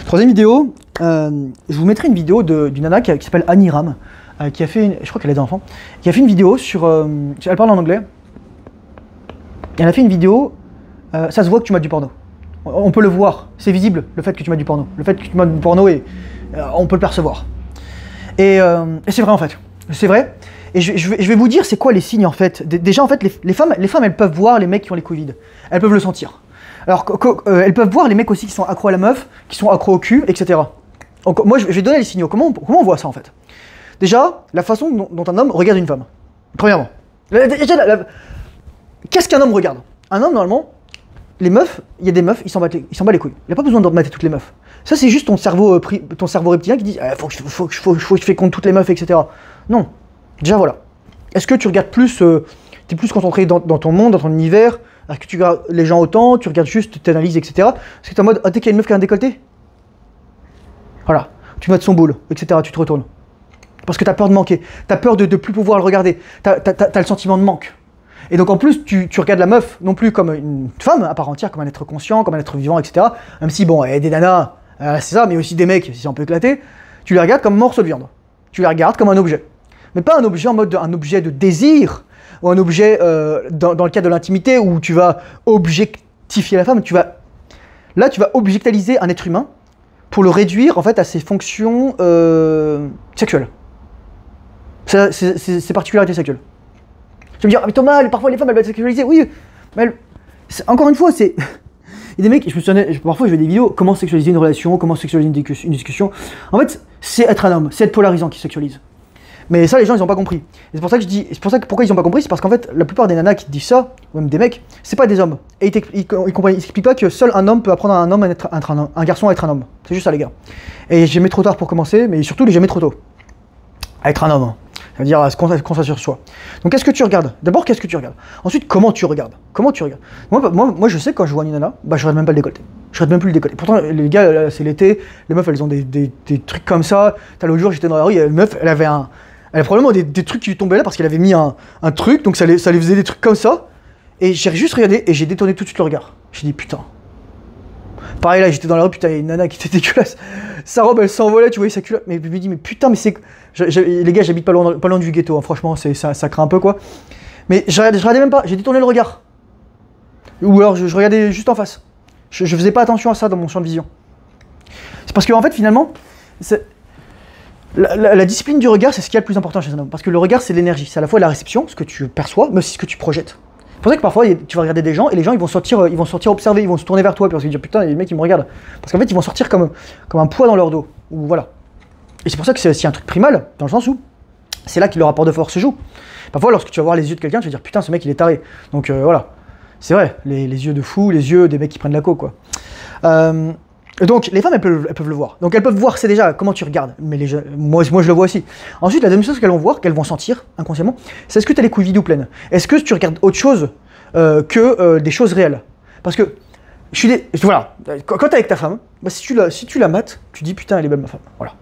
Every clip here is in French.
Troisième vidéo, je vous mettrai une vidéo d'une nana qui s'appelle Annie Ram, qui a fait, je crois qu'elle a des enfants, qui a fait une vidéo sur, elle parle en anglais, et elle a fait une vidéo, ça se voit que tu mates du porno. On peut le voir, c'est visible le fait que tu mates du porno. Le fait que tu mates du porno, on peut le percevoir. Et c'est vrai en fait, c'est vrai. Et je vais vous dire c'est quoi les signes en fait. Déjà en fait, les femmes elles peuvent voir les mecs qui ont les couilles vides. Elles peuvent le sentir. Alors elles peuvent voir les mecs aussi qui sont accros à la meuf, qui sont accros au cul, etc. Donc moi je vais donner les signaux. Comment on voit ça en fait? Déjà, la façon dont un homme regarde une femme. Premièrement. Qu'est-ce qu'un homme regarde? Un homme normalement, les meufs, il y a des meufs, ils s'en battent les couilles. Il n'a pas besoin de mater toutes les meufs. Ça c'est juste ton cerveau reptilien qui dit faut que je féconde toutes les meufs, etc. Non. Déjà voilà. Est-ce que tu regardes plus, t'es plus concentré dans ton monde, dans ton univers? Est-ce que tu regardes les gens autant, tu regardes juste, tu analyses, etc. Est-ce que t'es en mode, dès qu'il y a une meuf qui a un décolleté, voilà, tu mates son boule, etc. Tu te retournes. Parce que t'as peur de manquer, t'as peur de plus pouvoir le regarder, t'as le sentiment de manque. Et donc en plus, tu regardes la meuf non plus comme une femme à part entière, comme un être conscient, comme un être vivant, etc. Même si, bon, il y a des nanas, c'est ça, mais aussi des mecs, si c'est un peu éclaté, tu les regardes comme un morceau de viande. Tu les regardes comme un objet. Mais pas un objet en mode un objet de désir, ou un objet dans le cadre de l'intimité où tu vas objectifier la femme, tu vas objectaliser un être humain pour le réduire en fait à ses fonctions sexuelles. Ses particularités sexuelles. Tu vas me dire, ah, mais Thomas, parfois les femmes elles veulent être sexualisées, oui, mais encore une fois, c'est... Il y a des mecs, parfois je fais des vidéos, comment sexualiser une relation, comment sexualiser une discussion. En fait, c'est être un homme, c'est être polarisant qui sexualise. Mais ça, les gens, ils ont pas compris. Et c'est pour ça que je dis, pourquoi ils ont pas compris, c'est parce qu'en fait, la plupart des nanas qui disent ça, ou même des mecs, c'est pas des hommes. Et ils s'expliquent pas que seul un homme peut apprendre à un homme à être un garçon à être un homme. C'est juste ça, les gars. Et j'ai jamais trop tard pour commencer, mais surtout, les jamais trop tôt. À être un homme. Ça veut dire se concentrer sur soi. Donc, qu'est-ce que tu regardes? D'abord, qu'est-ce que tu regardes? Ensuite, comment tu regardes? Moi, je sais que quand je vois une nana, je regarde même pas le décolleté. Je regarde même plus le décolleté. Pourtant, les gars, c'est l'été, les meufs, elles ont des trucs comme ça. L'autre jour, j'étais dans la rue, il y a une meuf, elle avait probablement des trucs qui lui tombaient là parce qu'elle avait mis un truc, donc ça lui faisait des trucs comme ça. Et j'ai juste regardé et j'ai détourné tout de suite le regard. J'ai dit putain. Pareil là, j'étais dans la rue, putain, il y a une nana qui était dégueulaise. Sa robe elle s'envolait, tu voyais sa culotte. Mais je me dis, mais putain, mais c'est. Les gars, j'habite pas loin du ghetto, hein. Franchement, ça craint un peu quoi. Mais je regardais même pas, j'ai détourné le regard. Ou alors je regardais juste en face. Je faisais pas attention à ça dans mon champ de vision. C'est parce qu'en fait, finalement, la discipline du regard, c'est ce qui est le plus important chez un homme. Parce que le regard, c'est l'énergie. C'est à la fois la réception, ce que tu perçois, mais aussi ce que tu projettes. C'est pour ça que parfois, tu vas regarder des gens et les gens, ils vont sortir observer, ils vont se tourner vers toi parce qu'ils disent putain, il y a des mecs qui me regardent. Parce qu'en fait, ils vont sortir comme un poids dans leur dos. Ou voilà. Et c'est pour ça que c'est aussi un truc primal, dans le sens où c'est là que le rapport de force se joue. Parfois, lorsque tu vas voir les yeux de quelqu'un, tu vas dire putain, ce mec, il est taré. Donc voilà. C'est vrai, les yeux de fou, les yeux des mecs qui prennent la coke, quoi. Donc les femmes elles peuvent le voir. Donc elles peuvent voir, c'est déjà comment tu regardes. Mais moi je le vois aussi. Ensuite la deuxième chose qu'elles vont voir, qu'elles vont sentir inconsciemment, c'est est-ce que tu as les couilles vides ou pleines. Est-ce que tu regardes autre chose que des choses réelles. Parce que voilà, quand t'es avec ta femme, si tu la mates, tu dis putain elle est belle ma femme. Voilà.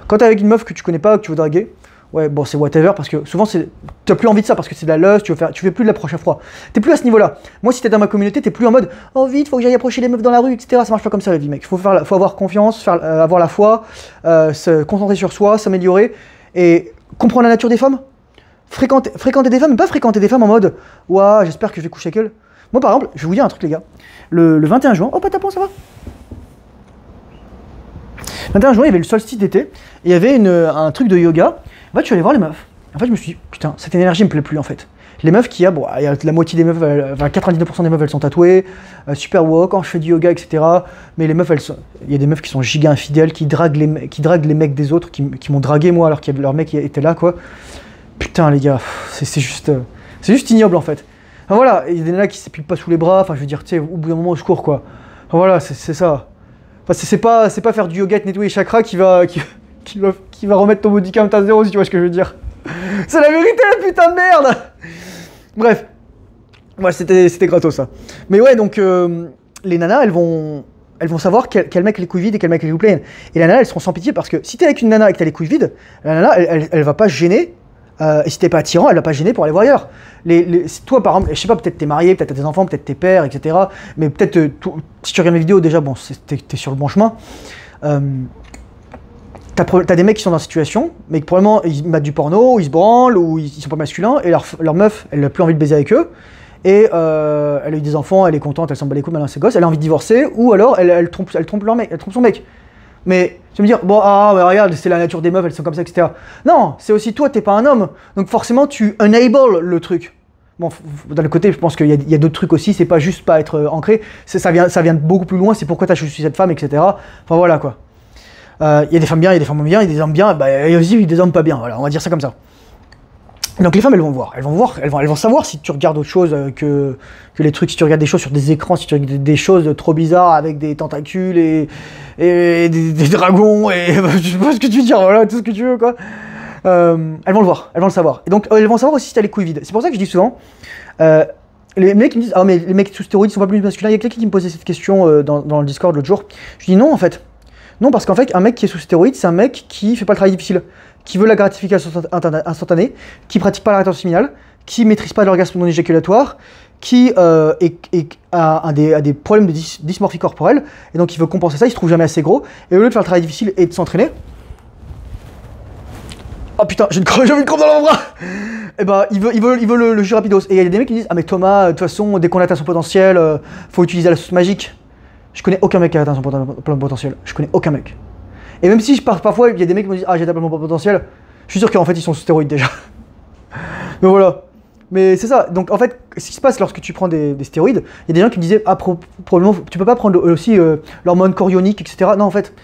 Quand t'es avec une meuf que tu connais pas, que tu veux draguer, ouais bon c'est whatever parce que souvent t'as plus envie de ça parce que c'est de la lust, tu fais plus de l'approche à froid. T'es plus à ce niveau-là. Moi si t'es dans ma communauté, t'es plus en mode oh vite faut que j'aille approcher les meufs dans la rue, etc. Ça marche pas comme ça la vie mec. Faut avoir confiance, avoir la foi, se concentrer sur soi, s'améliorer et comprendre la nature des femmes. Fréquenter des femmes, mais pas fréquenter des femmes en mode ouah j'espère que je vais coucher avec elles. Moi par exemple, je vais vous dire un truc les gars. Le 21 juin, oh patapon ça va. 21 juin, il y avait le solstice d'été, et il y avait un truc de yoga. En fait, je suis allé voir les meufs. En fait, je me suis dit, putain, cette énergie me plaît plus en fait. Les meufs il y a la moitié des meufs, 99% des meufs, elles sont tatouées, super woke, quand je fais du yoga, etc. Mais les meufs, il y a des meufs qui sont giga infidèles, qui draguent les mecs des autres, qui m'ont dragué moi alors que leur mec était là, quoi. Putain, les gars, c'est juste ignoble en fait. Enfin, voilà, il y a des nanas qui s'épilent pas sous les bras, enfin, je veux dire, tu sais, au bout d'un moment, au secours, quoi. Enfin, voilà, c'est ça. Enfin, c'est pas faire du yoga et nettoyer les chakras qui va remettre ton body count à zéro, si tu vois ce que je veux dire. C'est la vérité, putain de merde. Bref. Ouais, c'était gratos, ça. Mais ouais, donc, les nanas, elles vont savoir quel mec a les couilles vides et quel mec a les couilles pleines. Et les nanas, elles seront sans pitié parce que si t'es avec une nana et que t'as les couilles vides, la nana, elle va pas se gêner. Et si t'es pas attirant, elle va pas gêner pour aller voir ailleurs. Toi, par exemple, je sais pas, peut-être t'es marié, peut-être t'as des enfants, peut-être t'es père, etc. Mais peut-être, si tu regardes mes vidéos, déjà, bon, t'es sur le bon chemin. T'as des mecs qui sont dans la situation, mais que probablement ils mettent du porno, ou ils se branlent, ou ils sont pas masculins, et leur meuf, elle a plus envie de baiser avec eux, et elle a eu des enfants, elle est contente, elle s'en bat les couilles, maintenant ses gosses, elle a envie de divorcer, ou alors elle trompe leur mec, elle trompe son mec. Mais tu vas me dire, bon, mais regarde, c'est la nature des meufs, elles sont comme ça, etc. Non, c'est aussi toi, t'es pas un homme, donc forcément tu enable le truc. Bon, d'un autre côté, je pense qu'il y a d'autres trucs aussi, c'est pas juste pas être ancré, ça vient beaucoup plus loin, c'est pourquoi t'as choisi cette femme, etc. Enfin voilà quoi. Il y a des femmes bien, il y a des femmes bien, il y a des hommes bien, il y a aussi des hommes pas bien, voilà, on va dire ça comme ça. Donc les femmes, elles vont savoir si tu regardes autre chose que les trucs, si tu regardes des choses sur des écrans, si tu regardes des choses trop bizarres avec des tentacules et des dragons et je sais pas ce que tu veux dire, voilà, tout ce que tu veux quoi. Elles vont le voir, elles vont le savoir. Et donc elles vont savoir aussi si t'as les couilles vides. C'est pour ça que je dis souvent, les mecs qui me disent, ah mais les mecs sous stéroïdes sont pas plus masculins. Il y a quelqu'un qui me posait cette question dans le Discord l'autre jour. Je dis non en fait. Non, parce qu'en fait, un mec qui est sous stéroïdes, c'est un mec qui fait pas le travail difficile, qui veut la gratification instantanée, qui pratique pas la rétention séminale, qui maîtrise pas l'orgasme non éjaculatoire, qui a des problèmes de dysmorphie corporelle, et donc il veut compenser ça, il se trouve jamais assez gros, et au lieu de faire le travail difficile et de s'entraîner, oh putain, j'ai envie de crampe dans l'avant-bras. Et bah, il veut le jus rapidos. Et il y a des mecs qui disent, ah mais Thomas, de toute façon, dès qu'on atteint son potentiel, faut utiliser la sauce magique. Je connais aucun mec qui a atteint son plein potentiel. Je connais aucun mec. Et même si parfois il y a des mecs qui me disent ah j'ai atteint mon potentiel, je suis sûr qu'en fait ils sont sous stéroïdes déjà. Mais voilà. Mais c'est ça. Donc en fait, ce qui se passe lorsque tu prends des stéroïdes, il y a des gens qui me disaient ah probablement tu peux pas prendre aussi l'hormone chorionique, etc. Non en fait.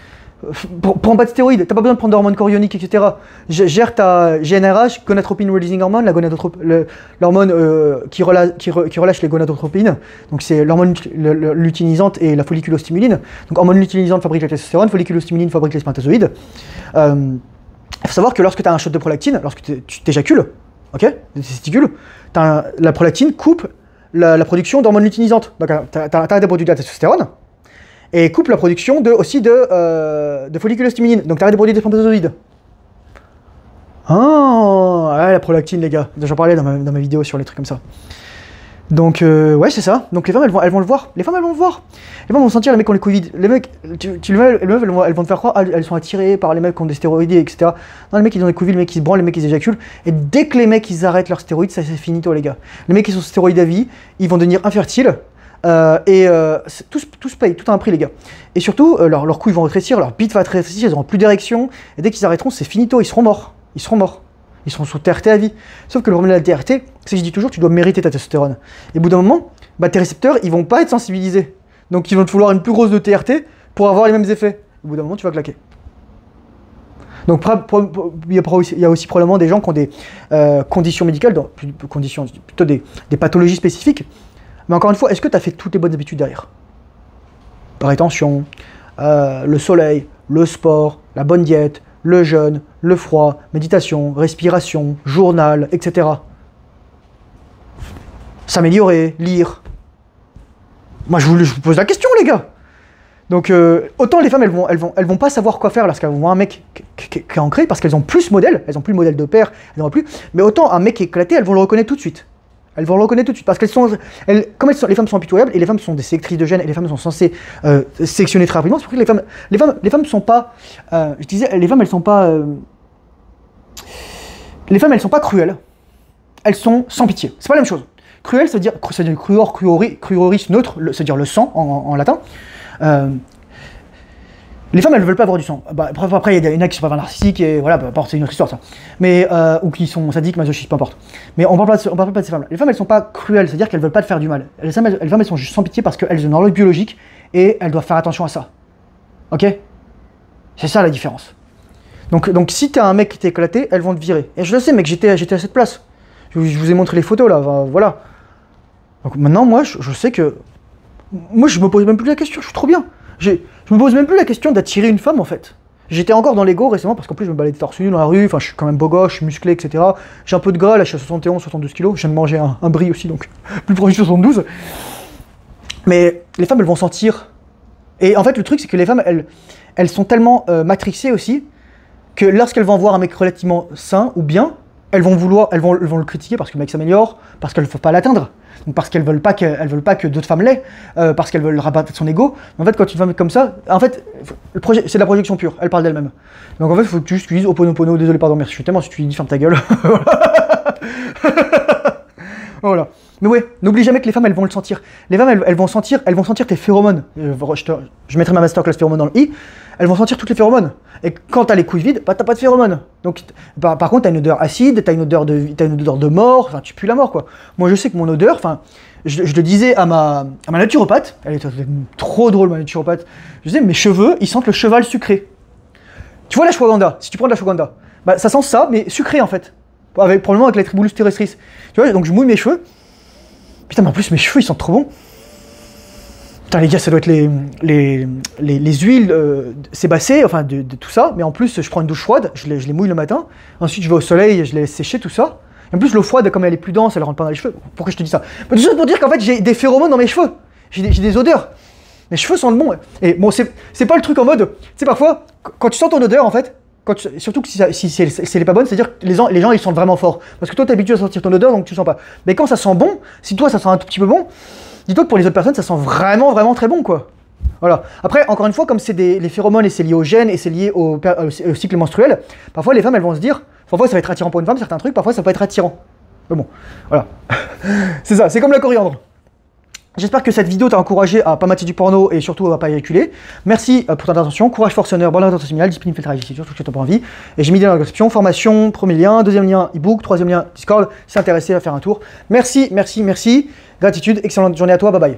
Prends pas de stéroïdes, t'as pas besoin de prendre d'hormones chorioniques, etc. Gère ta GnRH, gonadotropin releasing hormone, l'hormone qui relâche les gonadotropines. Donc c'est l'hormone luteinisante et la folliculostimuline. Donc hormone luteinisante fabrique la testostérone, folliculostimuline fabrique les spermatozoïdes. Il faut savoir que lorsque tu as un shot de prolactine, lorsque tu t'éjacules, ok, des testicules, la prolactine coupe la production d'hormones luteinisantes. Donc t'arrêtes de produire de la testostérone. Et coupe la production aussi de folliculostimuline. Donc t'arrêtes de produire des spermatozoïdes. Ah, ouais, la prolactine, les gars. J'en parlais dans ma vidéo sur les trucs comme ça. Donc, ouais, c'est ça. Donc les femmes, elles vont le voir. Les femmes, elles vont le voir. Les femmes vont sentir les mecs qui ont les couilles vides. Les mecs, les meufs, elles vont te faire croire, elles sont attirées par les mecs qui ont des stéroïdes, etc. Non, les mecs, ils ont les couilles vides, les mecs, ils se branlent, les mecs, ils éjaculent. Et dès que les mecs, ils arrêtent leurs stéroïdes, ça, c'est finito, les gars. Les mecs qui sont stéroïdes à vie, ils vont devenir infertiles. Tout se paye, tout a un prix les gars. Et surtout, leurs couilles vont rétrécir, leur bite va rétrécir, ils auront plus d'érection, et dès qu'ils arrêteront, c'est finito, ils seront morts. Ils seront sous TRT à vie. Sauf que le problème de la TRT, c'est que je dis toujours, tu dois mériter ta testostérone. Et au bout d'un moment, tes récepteurs, ils vont pas être sensibilisés. Donc ils vont te vouloir une plus grosse de TRT pour avoir les mêmes effets. Au bout d'un moment, tu vas claquer. Donc il y a aussi probablement des gens qui ont des conditions médicales, plutôt des pathologies spécifiques. Mais encore une fois, est-ce que tu as fait toutes les bonnes habitudes derrière? La rétention, le soleil, le sport, la bonne diète, le jeûne, le froid, méditation, respiration, journal, etc. S'améliorer, lire. Moi, je vous pose la question, les gars. Donc, autant les femmes, elles vont pas savoir quoi faire lorsqu'elles vont voir un mec qui est ancré, parce qu'elles ont plus ce modèle, elles ont plus le modèle de père, elles n'en ont plus. Mais autant un mec qui est éclaté, elles vont le reconnaître tout de suite. Elles vont le reconnaître tout de suite parce les femmes sont impitoyables et les femmes sont des sélectrices de gènes et les femmes sont censées sélectionner très rapidement. C'est pour ça que les femmes sont pas, les femmes elles sont pas cruelles. Elles sont sans pitié. C'est pas la même chose. Cruel, ça veut dire cruoris neutre, c'est-à-dire le sang en latin. Les femmes, elles veulent pas avoir du sang. Après, il y en a qui sont pas narcissiques et voilà, c'est une autre histoire ça. Mais ou qui sont sadiques, masochistes, peu importe. Mais on parle pas de ces femmes-là. Les femmes, elles sont pas cruelles, c'est-à-dire qu'elles veulent pas te faire du mal. Les femmes, elles sont juste sans pitié parce qu'elles ont une horloge biologique et elles doivent faire attention à ça. Ok? C'est ça la différence. Donc si t'as un mec qui t'est éclaté, elles vont te virer. Et je le sais, mec, j'étais à cette place. Je vous ai montré les photos là, voilà. Donc maintenant, moi, je sais que moi, je me pose même plus la question. Je suis trop bien. Je me pose même plus la question d'attirer une femme en fait. J'étais encore dans l'ego récemment parce qu'en plus je me baladais torse nu dans la rue, enfin je suis quand même beau gosse, je suis musclé, etc. J'ai un peu de gras, là je suis à 71, 72 kilos, je viens de manger un brie aussi donc plus proche de 72. Mais les femmes elles vont sentir. Et en fait le truc c'est que les femmes elles sont tellement matrixées aussi que lorsqu'elles vont voir un mec relativement sain ou bien, elles vont le critiquer parce que le mec s'améliore, parce qu'elles ne peuvent pas l'atteindre, donc parce qu'elles veulent pas que d'autres femmes l'aient, parce qu'elles veulent rabattre son ego. En fait, quand une femme est comme ça, en fait, c'est de la projection pure, elle parle d'elle-même. Donc en fait, il faut que tu juste dises Oponopono, désolé, pardon, merci, je suis tellement si tu lui dis ferme ta gueule. Voilà. Mais ouais, n'oublie jamais que les femmes, elles vont le sentir. Les femmes, elles vont sentir tes phéromones. Je mettrai ma masterclass phéromones dans le i. Elles vont sentir toutes les phéromones. Et quand t'as les couilles vides, bah t'as pas de phéromones. Donc, par contre, t'as une odeur acide, t'as une odeur de mort. Enfin, tu pues la mort, quoi. Moi, je sais que mon odeur, enfin, je le disais à ma naturopathe. Elle était trop drôle, ma naturopathe. Je disais, mes cheveux, ils sentent le cheval sucré. Tu vois l'ashwagandha, si tu prends de l'ashwagandha, bah ça sent ça, mais sucré en fait. Probablement avec la Tribulus terrestris. Tu vois, donc je mouille mes cheveux. Putain, mais en plus, mes cheveux, ils sentent trop bons. Putain, les gars, ça doit être les huiles sébacées, enfin, de tout ça. Mais en plus, je prends une douche froide, je les mouille le matin. Ensuite, je vais au soleil, je les laisse sécher, tout ça. Et en plus, l'eau froide, comme elle est plus dense, elle rentre pas dans les cheveux. Pourquoi je te dis ça? Tout ça pour dire qu'en fait, j'ai des phéromones dans mes cheveux. J'ai des odeurs. Mes cheveux sentent bon. Et bon, c'est pas le truc en mode... Tu sais, parfois, quand tu sens ton odeur, en fait... Surtout que si elle est pas bonne, c'est-à-dire que les gens ils sentent vraiment fort. Parce que toi t'es habitué à sentir ton odeur donc tu sens pas. Mais quand ça sent bon, si toi ça sent un tout petit peu bon, dis-toi que pour les autres personnes ça sent vraiment vraiment très bon quoi. Voilà. Après, encore une fois, comme c'est les phéromones et c'est lié aux gènes et c'est lié au cycle menstruel, parfois les femmes elles vont se dire, parfois ça va être attirant pour une femme certains trucs, parfois ça peut être attirant. Mais bon, voilà. C'est ça, c'est comme la coriandre. J'espère que cette vidéo t'a encouragé à pas mater du porno et surtout à pas éjaculer. Merci pour ton attention. Courage Force Honneur, bonne orientation séminale, disponible fait travail ici, surtout que tu n'as pas envie. Et j'ai mis dans la description, formation, premier lien, deuxième lien e-book, troisième lien Discord, si t'es intéressé à faire un tour. Merci, merci, merci. Gratitude, excellente journée à toi, bye bye.